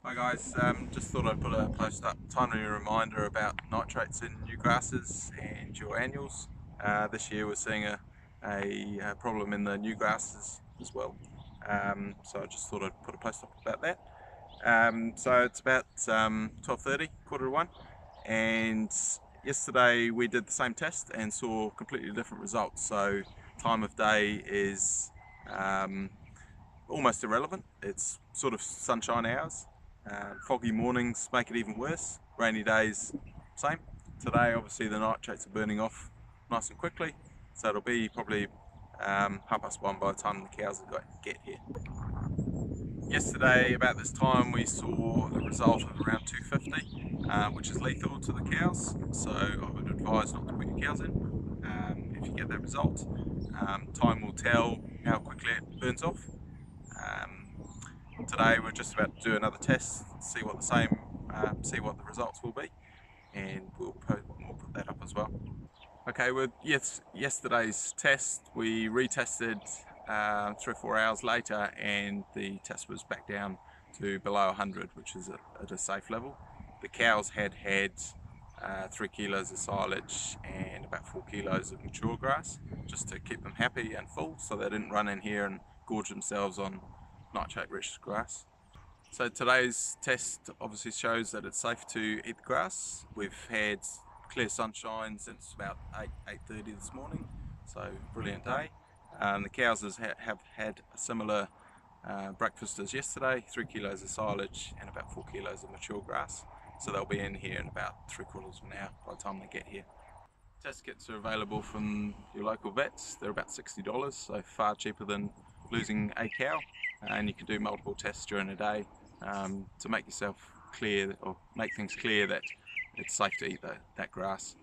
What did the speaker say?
Hi guys, just thought I'd put a post up, timely reminder about nitrates in new grasses and your annuals. This year we're seeing a problem in the new grasses as well, so I just thought I'd put a post up about that. So it's about 12:30, quarter to one, and yesterday we did the same test and saw completely different results. So time of day is almost irrelevant. It's sort of sunshine hours. Foggy mornings make it even worse. Rainy days, same. Today, obviously, the nitrates are burning off nice and quickly, so it'll be probably 1:30 by the time the cows get here. Yesterday, about this time, we saw a result of around 250, which is lethal to the cows. So I would advise not to put your cows in if you get that result. Time will tell how quickly it burns off. Today we're just about to do another test, see what the results will be, and we'll put that up as well. Okay, with yesterday's test, we retested 3 or 4 hours later, and the test was back down to below 100, which is at a safe level. The cows had 3 kilos of silage and about 4 kilos of mature grass, just to keep them happy and full, so they didn't run in here and gorge themselves on nitrate-rich grass. So today's test obviously shows that it's safe to eat the grass. We've had clear sunshine since about 8:30 this morning, so brilliant day. The cows have had a similar breakfast as yesterday, 3 kilos of silage and about 4 kilos of mature grass. So they'll be in here in about 3/4 of an hour by the time they get here. Test kits are available from your local vets. They're about $60, so far cheaper than losing a cow, and you can do multiple tests during a day to make yourself clear, or make things clear that it's safe to eat that grass.